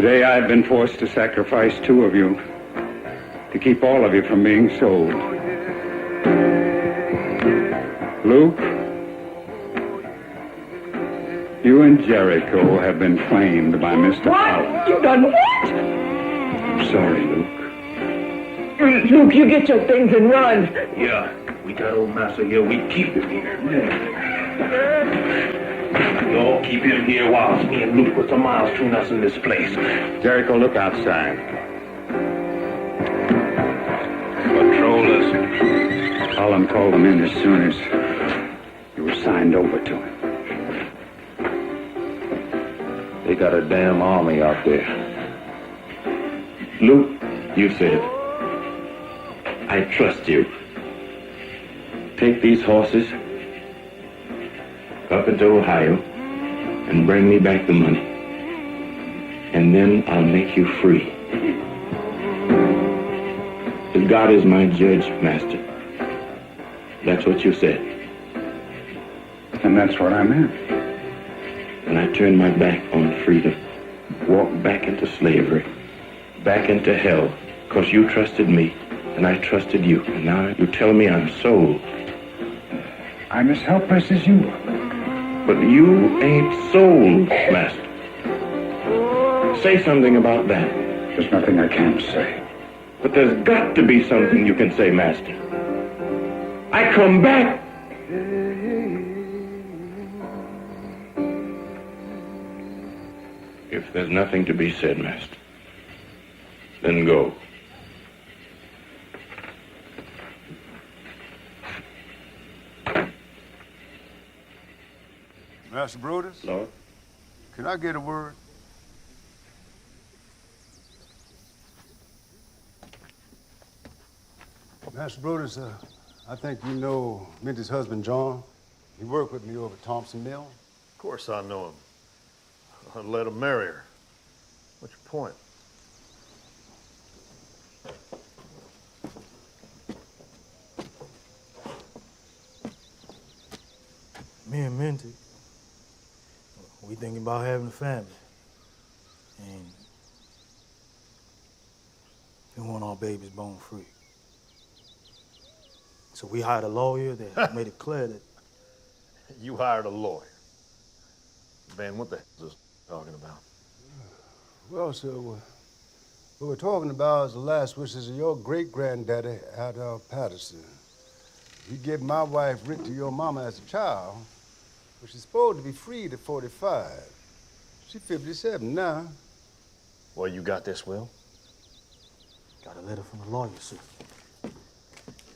Today I've been forced to sacrifice 2 of you to keep all of you from being sold. Luke, you and Jericho have been claimed by Mr. What? You done what? I'm sorry, Luke. Luke, you get your things and run. Yeah, we got old master here. We keep him here. Y'all keep him here while me and Luke put some miles between us in this place. Jericho, look outside. Patrollers. Holland called them in as soon as you were signed over to him. They got a damn army out there. Luke, you said it. I trust you. Take these horses up into Ohio and bring me back the money. And then I'll make you free. If God is my judge, Master. That's what you said. And that's what I meant. And I turned my back on freedom, walked back into slavery, back into hell, because you trusted me, and I trusted you. And now you tell me I'm sold. I'm as helpless as you are. But you ain't sold, Master. Say something about that. There's nothing I can't say. But there's got to be something you can say, Master. I come back. If there's nothing to be said, Master, then go. Master Brutus? Lord? Can I get a word? Master Brutus, I think you know Minty's husband, John. He worked with me over at Thompson Mill. Of course I know him. I'd let him marry her. What's your point? Me and Minty, we thinking about having a family. And we want our babies born free. So we hired a lawyer that made it clear that... You hired a lawyer. Man, what the hell is this talking about? Well, sir, what we're talking about is the last wishes of your great-granddaddy, Adolph Patterson. He gave my wife Rick to your mama as a child, but she's supposed to be freed at 45. She's 57 now. Well, you got this, Will? Got a letter from the lawyer, sir.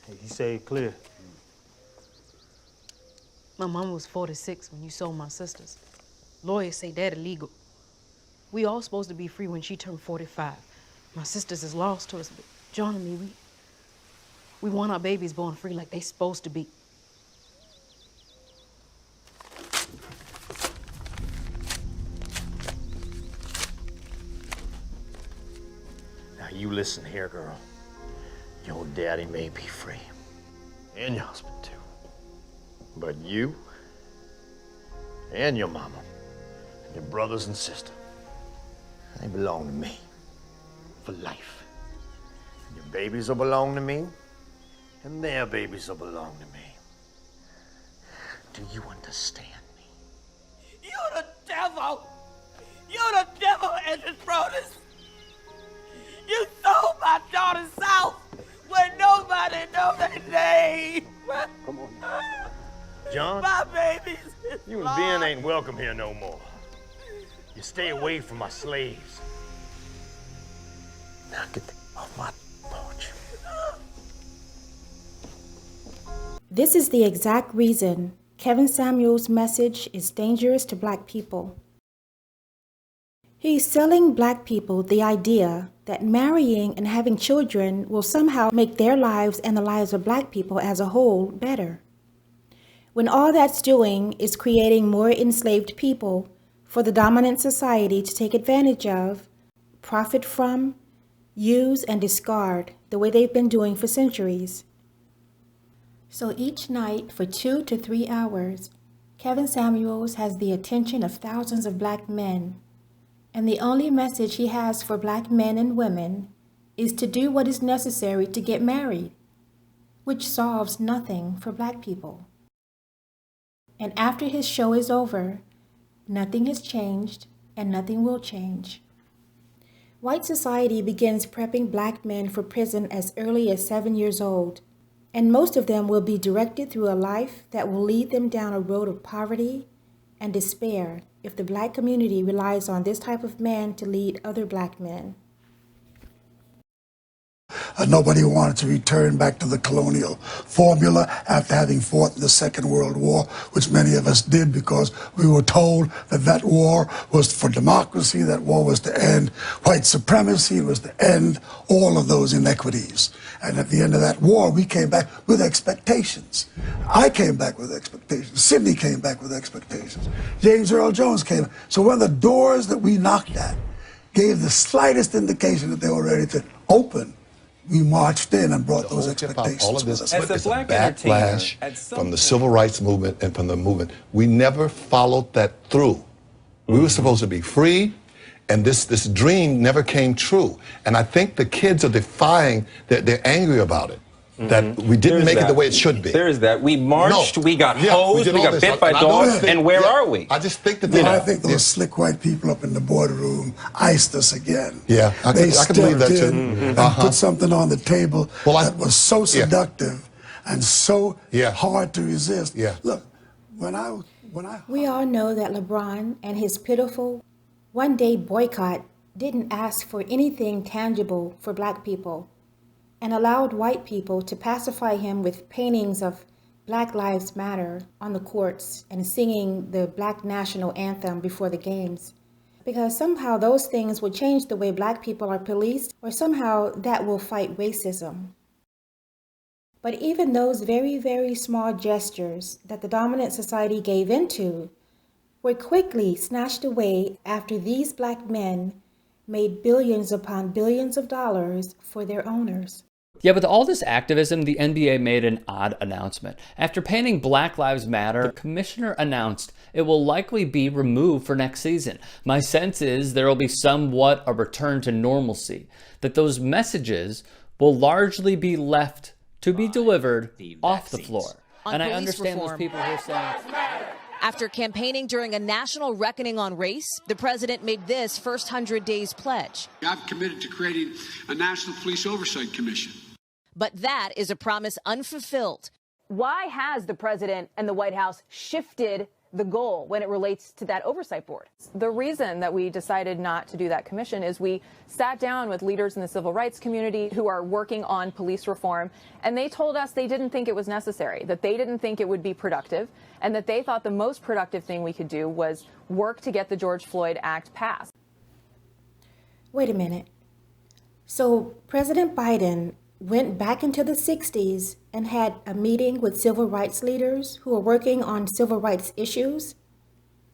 Hey, he said it clear. My mama was 46 when you sold my sisters. Lawyers say that illegal. We all supposed to be free when she turned 45. My sisters is lost to us, but John and me, we want our babies born free like they supposed to be. Now, you listen here, girl. Your daddy may be free. And your husband, too. But you and your mama, and your brothers and sister, they belong to me for life. And your babies will belong to me, and their babies will belong to me. Do you understand me? You're the devil! You're the devil, Edris Brodus! You sold my daughter south when nobody knows their name! Come on. John, My babies! you and Ben ain't welcome here no more. You stay away from my slaves. Now get off my porch. This is the exact reason Kevin Samuels' message is dangerous to Black people. He's selling Black people the idea that marrying and having children will somehow make their lives and the lives of Black people as a whole better, when all that's doing is creating more enslaved people for the dominant society to take advantage of, profit from, use, and discard the way they've been doing for centuries. So each night for 2 to 3 hours, Kevin Samuels has the attention of thousands of Black men, And the only message he has for black men and women is to do what is necessary to get married, which solves nothing for black people. And after his show is over, nothing has changed and nothing will change. White society begins prepping black men for prison as early as 7 years old, and most of them will be directed through a life that will lead them down a road of poverty and despair if the black community relies on this type of man to lead other black men. Nobody wanted to return back to the colonial formula after having fought in the Second World War, which many of us did because we were told that that war was for democracy, that war was to end white supremacy, it was to end all of those inequities. And at the end of that war, we came back with expectations. I came back with expectations. Sidney came back with expectations. James Earl Jones came. So when the doors that we knocked at gave the slightest indication that they were ready to open, we marched in and brought those expectations. All of this with us. is a backlash from the civil rights movement and from the movement. We never followed that through. We were supposed to be free, and this dream never came true. And I think the kids are defying, they're angry about it. That we didn't make it the way it should be. There is that. We marched, we got hosed, we got bit by dogs, and where are we? I just think that I think those slick white people up in the boardroom iced us again. Yeah, I can believe that too. And put something on the table that was so seductive and so hard to resist. Look, when I We all know that LeBron and his pitiful one-day boycott didn't ask for anything tangible for black people, and allowed white people to pacify him with paintings of Black Lives Matter on the courts and singing the Black National Anthem before the games. Because somehow those things will change the way black people are policed, or somehow that will fight racism. But even those very, very small gestures that the dominant society gave into were quickly snatched away after these black men made billions upon billions of dollars for their owners. Yeah, with all this activism, the NBA made an odd announcement. After painting Black Lives Matter, the commissioner announced it will likely be removed for next season. My sense is there will be somewhat a return to normalcy, that those messages will largely be left to be delivered off the floor. And I understand those people who are saying... After campaigning during a national reckoning on race, the president made this first 100 days pledge. I've committed to creating a National Police Oversight Commission. But that is a promise unfulfilled. Why has the president and the White House shifted the goal when it relates to that oversight board? The reason that we decided not to do that commission is we sat down with leaders in the civil rights community who are working on police reform, and they told us they didn't think it was necessary, that they didn't think it would be productive, and that they thought the most productive thing we could do was work to get the George Floyd Act passed. Wait a minute. So President Biden went back into the 60s and had a meeting with civil rights leaders who are working on civil rights issues?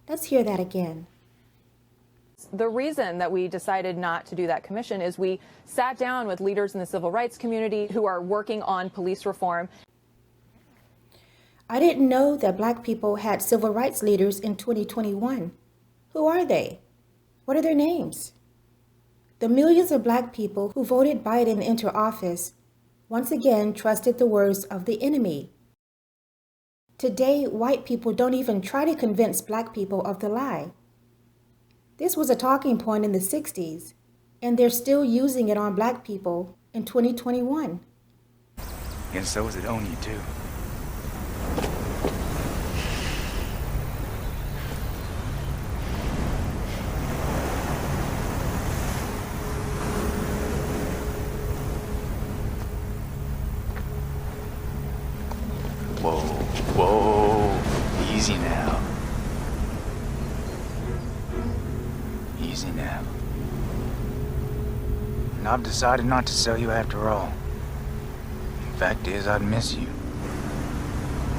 Let's hear that again. The reason that we decided not to do that commission is we sat down with leaders in the civil rights community who are working on police reform. I didn't know that black people had civil rights leaders in 2021. Who are they? What are their names? The millions of black people who voted Biden into office once again trusted the words of the enemy. Today, white people don't even try to convince black people of the lie. This was a talking point in the 60s, and they're still using it on black people in 2021. And so is it on you, too. Whoa, easy now. Easy now. And I've decided not to sell you after all. The fact is, I'd miss you.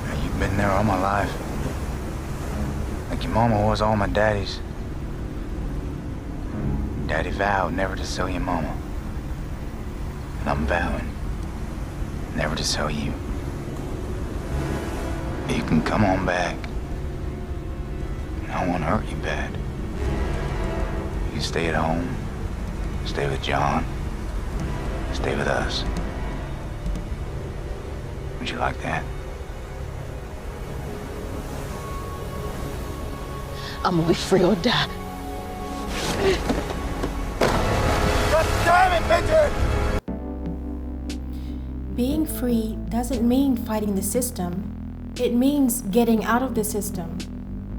Now, you've been there all my life. Like your mama was all my daddy's. Daddy vowed never to sell your mama. And I'm vowing never to sell you. You can come on back. I won't hurt you bad. You can stay at home, stay with John, stay with us. Would you like that? I'm gonna be free or die. God damn it, Midget! Being free doesn't mean fighting the system. It means getting out of the system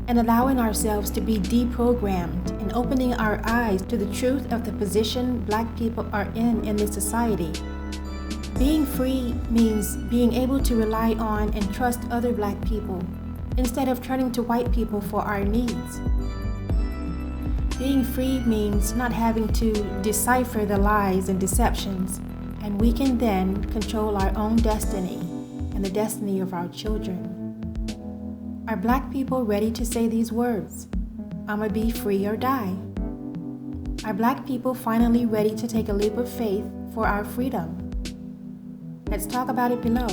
and allowing ourselves to be deprogrammed and opening our eyes to the truth of the position Black people are in this society. Being free means being able to rely on and trust other Black people instead of turning to white people for our needs. Being free means not having to decipher the lies and deceptions, and we can then control our own destiny and the destiny of our children. Are Black people ready to say these words? I'ma be free or die. Are Black people finally ready to take a leap of faith for our freedom? Let's talk about it below.